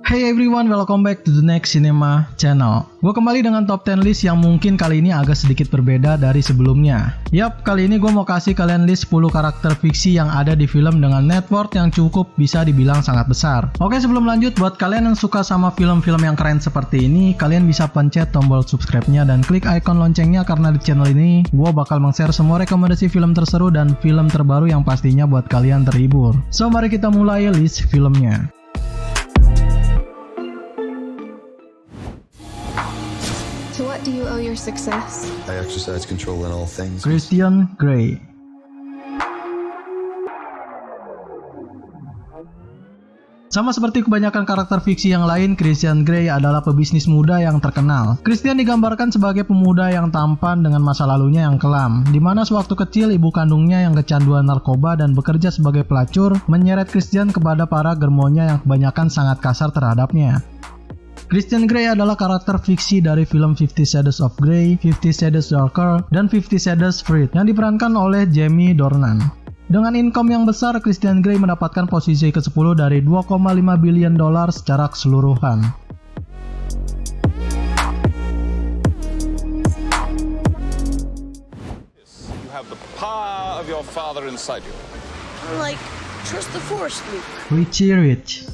Hey everyone, welcome back to the Next Cinema channel. Gue kembali dengan top 10 list yang mungkin kali ini agak sedikit berbeda dari sebelumnya. Yap, kali ini gue mau kasih kalian list 10 karakter fiksi yang ada di film dengan net worth yang cukup bisa dibilang sangat besar. Oke, sebelum lanjut, buat kalian yang suka sama film-film yang keren seperti ini, kalian bisa pencet tombol subscribe-nya dan klik icon loncengnya karena di channel ini gue bakal meng-share semua rekomendasi film terseru dan film terbaru yang pastinya buat kalian terhibur. So, mari kita mulai list filmnya. To what do you owe your success? I exercise control in all things. Christian Grey. Sama seperti kebanyakan karakter fiksi yang lain, Christian Grey adalah pebisnis muda yang terkenal. Christian digambarkan sebagai pemuda yang tampan dengan masa lalunya yang kelam, di mana sewaktu kecil ibu kandungnya yang kecanduan narkoba dan bekerja sebagai pelacur menyeret Christian kepada para germonya yang kebanyakan sangat kasar terhadapnya. Christian Grey adalah karakter fiksi dari film 50 Shades of Grey, 50 Shades Darker, dan 50 Shades Freed yang diperankan oleh Jamie Dornan. Dengan income yang besar, Christian Grey mendapatkan posisi ke-10 dari $2,5 billion secara keseluruhan. You have the power of your father inside you. Like, trust the force, Luke. Richie Rich.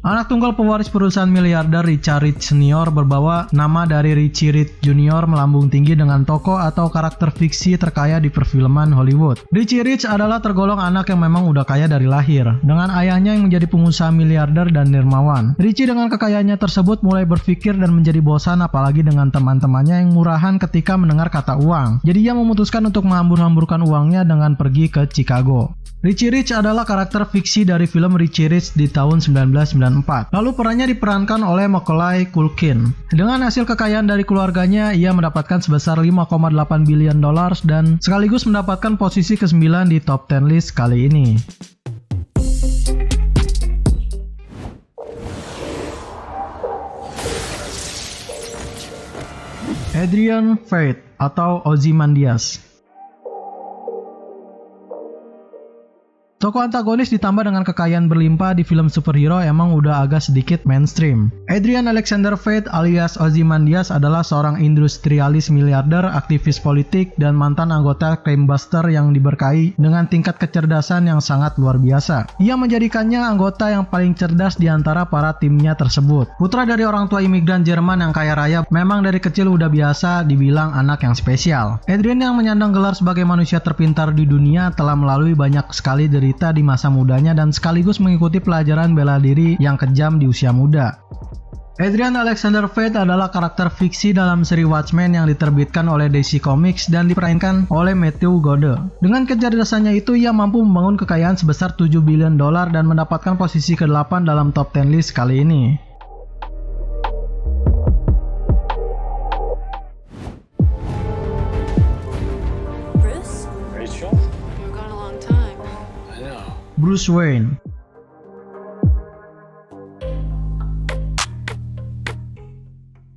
Anak tunggal pewaris perusahaan miliarder Richard Rich Senior berbawa nama dari Richie Rich Junior melambung tinggi dengan tokoh atau karakter fiksi terkaya di perfilman Hollywood. Richie Rich adalah tergolong anak yang memang udah kaya dari lahir, dengan ayahnya yang menjadi pengusaha miliarder dan nirmawan. Richie dengan kekayaannya tersebut mulai berpikir dan menjadi bosan apalagi dengan teman-temannya yang murahan ketika mendengar kata uang. Jadi ia memutuskan untuk menghambur-hamburkan uangnya dengan pergi ke Chicago. Richie Rich adalah karakter fiksi dari film Richie Rich di tahun 1994. Lalu perannya diperankan oleh Macaulay Culkin. Dengan hasil kekayaan dari keluarganya, ia mendapatkan sebesar $5,8 billion dan sekaligus mendapatkan posisi ke-9 di top 10 list kali ini. Adrian Veidt atau Ozymandias. Tokoh antagonis ditambah dengan kekayaan berlimpah di film superhero emang udah agak sedikit mainstream. Adrian Alexander Veidt alias Ozymandias adalah seorang industrialis miliarder, aktivis politik, dan mantan anggota Crimebuster yang diberkahi dengan tingkat kecerdasan yang sangat luar biasa. Ia menjadikannya anggota yang paling cerdas di antara para timnya tersebut. Putra dari orang tua imigran Jerman yang kaya raya, memang dari kecil udah biasa dibilang anak yang spesial. Adrian yang menyandang gelar sebagai manusia terpintar di dunia telah melalui banyak sekali derita di masa mudanya dan sekaligus mengikuti pelajaran bela diri yang kejam di usia muda. Adrian Alexander Veidt adalah karakter fiksi dalam seri Watchmen yang diterbitkan oleh DC Comics dan diperankan oleh Matthew Goode. Dengan kecerdasannya itu, ia mampu membangun kekayaan sebesar $7 billion dan mendapatkan posisi ke-8 dalam top 10 list kali ini. Bruce Wayne.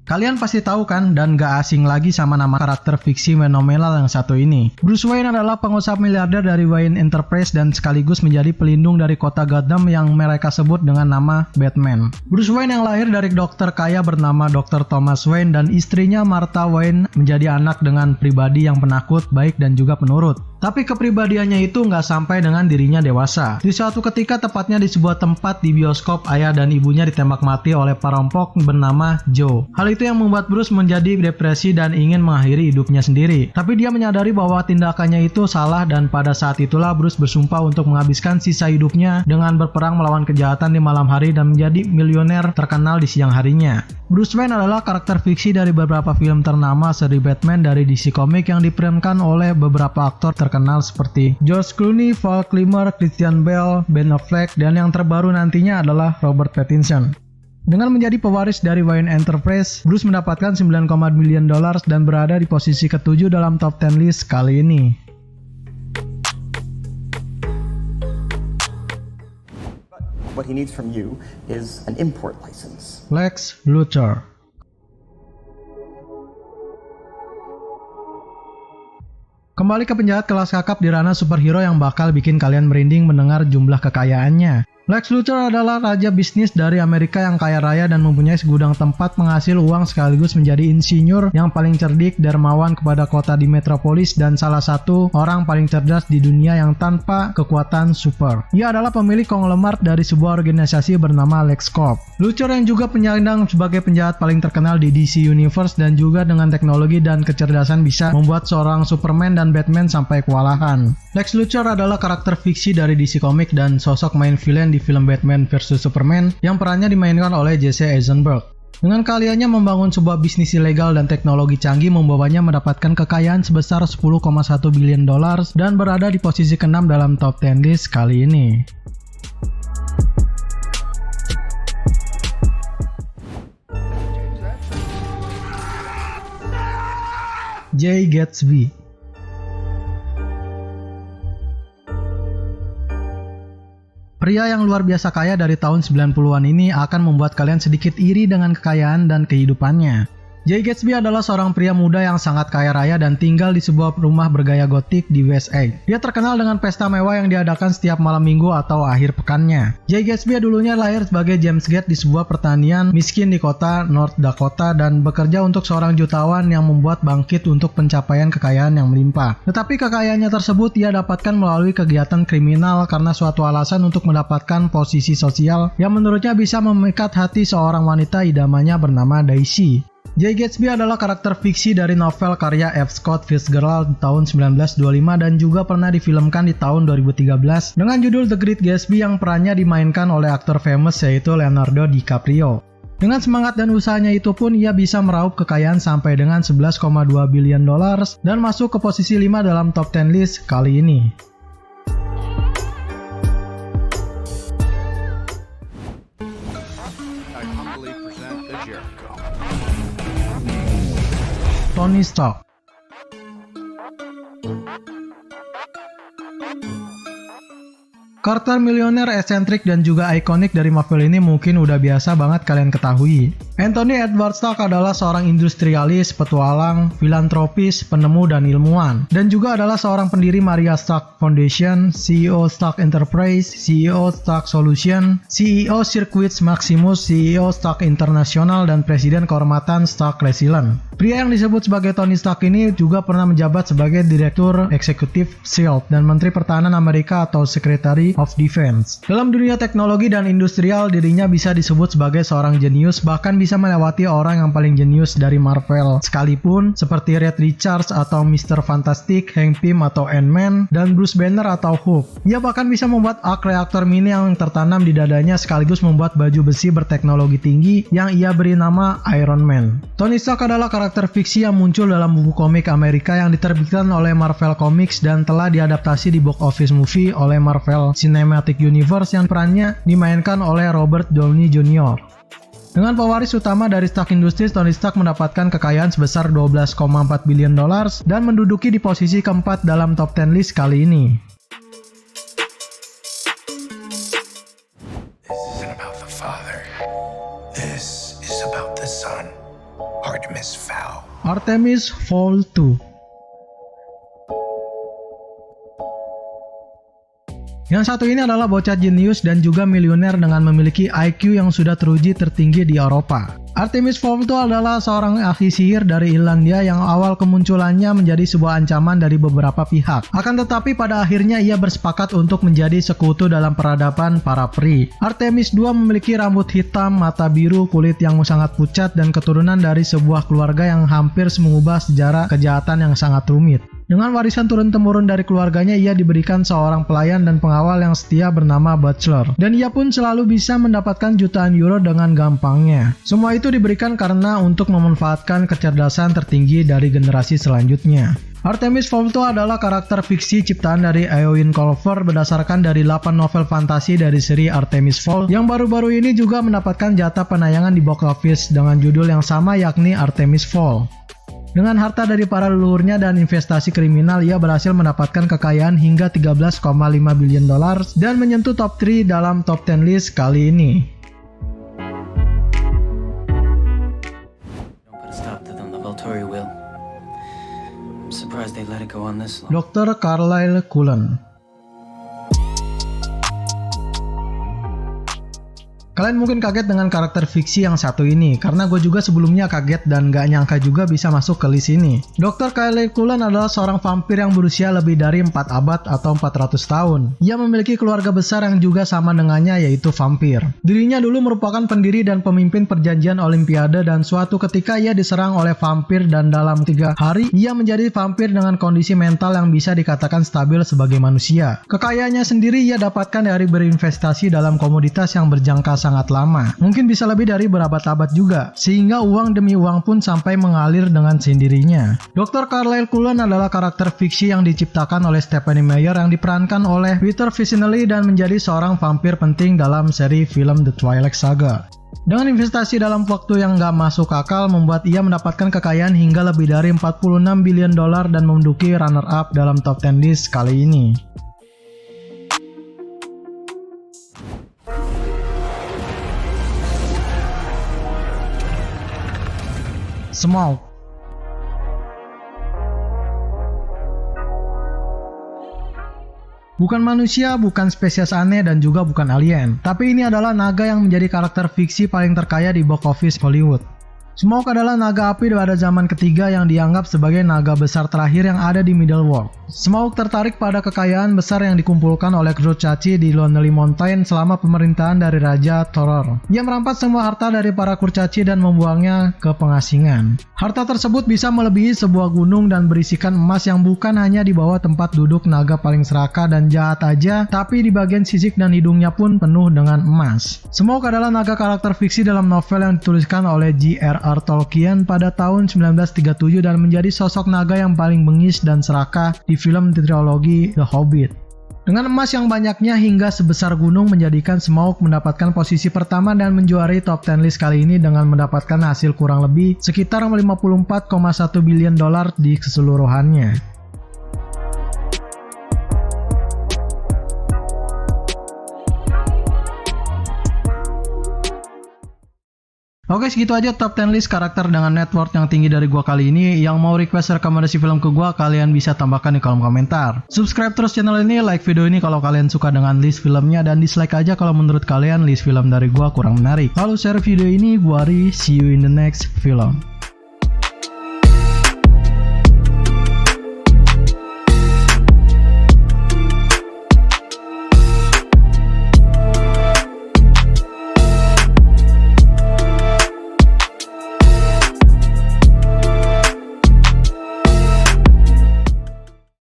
Kalian pasti tahu kan, dan gak asing lagi sama nama karakter fiksi fenomenal yang satu ini. Bruce Wayne adalah pengusaha miliarder dari Wayne Enterprise dan sekaligus menjadi pelindung dari kota Gotham yang mereka sebut dengan nama Batman. Bruce Wayne yang lahir dari dokter kaya bernama Dr. Thomas Wayne dan istrinya Martha Wayne menjadi anak dengan pribadi yang penakut, baik dan juga penurut. Tapi kepribadiannya itu nggak sampai dengan dirinya dewasa. Di suatu ketika, tepatnya di sebuah tempat di bioskop, ayah dan ibunya ditembak mati oleh perampok bernama Joe. Hal itu yang membuat Bruce menjadi depresi dan ingin mengakhiri hidupnya sendiri. Tapi dia menyadari bahwa tindakannya itu salah dan pada saat itulah Bruce bersumpah untuk menghabiskan sisa hidupnya dengan berperang melawan kejahatan di malam hari dan menjadi miliuner terkenal di siang harinya. Bruce Wayne adalah karakter fiksi dari beberapa film ternama seri Batman dari DC Comics yang diperankan oleh beberapa aktor terkenal seperti George Clooney, Val Kilmer, Christian Bale, Ben Affleck, dan yang terbaru nantinya adalah Robert Pattinson. Dengan menjadi pewaris dari Wayne Enterprise, Bruce mendapatkan $9,1 billion dan berada di posisi ke-7 dalam top 10 list kali ini. What he needs from you is an import license. Lex Luthor. Kembali ke penjahat kelas kakap di ranah superhero yang bakal bikin kalian merinding mendengar jumlah kekayaannya. Lex Luthor adalah raja bisnis dari Amerika yang kaya raya dan mempunyai segudang tempat penghasil uang sekaligus menjadi insinyur yang paling cerdik, dermawan kepada kota di metropolis, dan salah satu orang paling cerdas di dunia yang tanpa kekuatan super. Ia adalah pemilik konglomerat dari sebuah organisasi bernama LexCorp. Luthor yang juga penyandang sebagai penjahat paling terkenal di DC Universe dan juga dengan teknologi dan kecerdasan bisa membuat seorang Superman dan Batman sampai kewalahan. Lex Luthor adalah karakter fiksi dari DC Comics dan sosok main villain di film Batman vs Superman yang perannya dimainkan oleh Jesse Eisenberg. Dengan keahliannya membangun sebuah bisnis ilegal dan teknologi canggih membawanya mendapatkan kekayaan sebesar 10,1 billion dollars dan berada di posisi ke-6 dalam top 10 list kali ini. Jay Gatsby. Pria yang luar biasa kaya dari tahun 90-an ini akan membuat kalian sedikit iri dengan kekayaan dan kehidupannya. Jay Gatsby adalah seorang pria muda yang sangat kaya raya dan tinggal di sebuah rumah bergaya gotik di West Egg. Dia terkenal dengan pesta mewah yang diadakan setiap malam minggu atau akhir pekannya. Jay Gatsby dulunya lahir sebagai James Gates di sebuah pertanian miskin di kota North Dakota dan bekerja untuk seorang jutawan yang membuat bangkit untuk pencapaian kekayaan yang melimpah. Tetapi kekayaannya tersebut ia dapatkan melalui kegiatan kriminal karena suatu alasan untuk mendapatkan posisi sosial yang menurutnya bisa memikat hati seorang wanita idamannya bernama Daisy. Jay Gatsby adalah karakter fiksi dari novel karya F. Scott Fitzgerald tahun 1925 dan juga pernah difilmkan di tahun 2013 dengan judul The Great Gatsby yang perannya dimainkan oleh aktor famous yaitu Leonardo DiCaprio. Dengan semangat dan usahanya itu pun ia bisa meraup kekayaan sampai dengan 11,2 billion dollars dan masuk ke posisi 5 dalam top 10 list kali ini. Tony Stark. Karakter milioner eksentrik dan juga ikonik dari Marvel ini mungkin udah biasa banget kalian ketahui. Anthony Edward Stark adalah seorang industrialis, petualang, filantropis, penemu, dan ilmuwan. Dan juga adalah seorang pendiri Maria Stark Foundation, CEO Stark Enterprise, CEO Stark Solution, CEO Circuits Maximus, CEO Stark International, dan Presiden Kehormatan Stark Resilient. Pria yang disebut sebagai Tony Stark ini juga pernah menjabat sebagai Direktur Eksekutif SHIELD dan Menteri Pertahanan Amerika atau Secretary of Defense. Dalam dunia teknologi dan industrial, dirinya bisa disebut sebagai seorang jenius, bahkan bisa melewati orang yang paling jenius dari Marvel sekalipun, seperti Reed Richards atau Mr. Fantastic, Hank Pym atau Ant-Man, dan Bruce Banner atau Hulk. Ia bahkan bisa membuat arc reaktor mini yang tertanam di dadanya sekaligus membuat baju besi berteknologi tinggi yang ia beri nama Iron Man. Tony Stark adalah karakter fiksi yang muncul dalam buku komik Amerika yang diterbitkan oleh Marvel Comics dan telah diadaptasi di box office movie oleh Marvel Cinematic Universe yang perannya dimainkan oleh Robert Downey Jr. Dengan pewaris utama dari Stark Industries, Tony Stark mendapatkan kekayaan sebesar 12,4 billion dollars dan menduduki di posisi keempat dalam top 10 list kali ini. This isn't about the father. This is about the son. Artemis Fowl. Artemis Fowl 2. Yang satu ini adalah bocah jenius dan juga miliuner dengan memiliki IQ yang sudah teruji tertinggi di Eropa. Artemis Fowl itu adalah seorang ahli sihir dari Irlandia yang awal kemunculannya menjadi sebuah ancaman dari beberapa pihak. Akan tetapi pada akhirnya ia bersepakat untuk menjadi sekutu dalam peradaban para peri. Artemis II memiliki rambut hitam, mata biru, kulit yang sangat pucat, dan keturunan dari sebuah keluarga yang hampir mengubah sejarah kejahatan yang sangat rumit. Dengan warisan turun-temurun dari keluarganya, ia diberikan seorang pelayan dan pengawal yang setia bernama Butler. Dan ia pun selalu bisa mendapatkan jutaan euro dengan gampangnya. Semua itu diberikan karena untuk memanfaatkan kecerdasan tertinggi dari generasi selanjutnya. Artemis Fowl II adalah karakter fiksi ciptaan dari Eowyn Colfer berdasarkan dari 8 novel fantasi dari seri Artemis Fowl yang baru-baru ini juga mendapatkan jatah penayangan di box office dengan judul yang sama yakni Artemis Fowl. Dengan harta dari para leluhurnya dan investasi kriminal, ia berhasil mendapatkan kekayaan hingga 13,5 billion dollars dan menyentuh top 3 dalam top 10 list kali ini. surprised they let it go on this long. Dr. Carlyle Cullen. Kalian mungkin kaget dengan karakter fiksi yang satu ini, karena gue juga sebelumnya kaget dan gak nyangka juga bisa masuk ke list ini. Dr. Carlyle Cullen adalah seorang vampir yang berusia lebih dari 4 abad atau 400 tahun. Ia memiliki keluarga besar yang juga sama dengannya, yaitu vampir. Dirinya dulu merupakan pendiri dan pemimpin perjanjian Olimpiade, dan suatu ketika ia diserang oleh vampir dan dalam 3 hari ia menjadi vampir dengan kondisi mental yang bisa dikatakan stabil sebagai manusia. Kekayaannya sendiri ia dapatkan dari berinvestasi dalam komoditas yang berjangka sangat lama, mungkin bisa lebih dari berabad-abad juga, sehingga uang demi uang pun sampai mengalir dengan sendirinya. Dr. Carlyle Cullen adalah karakter fiksi yang diciptakan oleh Stephenie Meyer yang diperankan oleh Peter Facinelli dan menjadi seorang vampir penting dalam seri film The Twilight Saga. Dengan investasi dalam waktu yang gak masuk akal membuat ia mendapatkan kekayaan hingga lebih dari $46 billion dan menduduki runner-up dalam top 10 list kali ini. Smaug. Bukan manusia, bukan spesies aneh, dan juga bukan alien. Tapi ini adalah naga yang menjadi karakter fiksi paling terkaya di box office Hollywood. Smaug adalah naga api pada zaman ketiga yang dianggap sebagai naga besar terakhir yang ada di Middle-earth. Smaug tertarik pada kekayaan besar yang dikumpulkan oleh Kurcaci di Lonely Mountain selama pemerintahan dari Raja Thorir. Ia merampas semua harta dari para Kurcaci dan membuangnya ke pengasingan. Harta tersebut bisa melebihi sebuah gunung dan berisikan emas yang bukan hanya di bawah tempat duduk naga paling serakah dan jahat aja, tapi di bagian sisik dan hidungnya pun penuh dengan emas. Smaug adalah naga karakter fiksi dalam novel yang dituliskan oleh J.R.R. Tolkien pada tahun 1937 dan menjadi sosok naga yang paling bengis dan serakah di film trilogi The Hobbit. Dengan emas yang banyaknya hingga sebesar gunung menjadikan Smaug mendapatkan posisi pertama dan menjuarai top 10 list kali ini dengan mendapatkan hasil kurang lebih sekitar $54,1 billion di keseluruhannya. Oke, segitu aja top 10 list karakter dengan net worth yang tinggi dari gua kali ini. Yang mau request rekomendasi film ke gua, kalian bisa tambahkan di kolom komentar. Subscribe terus channel ini, like video ini kalau kalian suka dengan list filmnya, dan dislike aja kalau menurut kalian list film dari gua kurang menarik. Lalu share video ini, gua Ari, see you in the next film.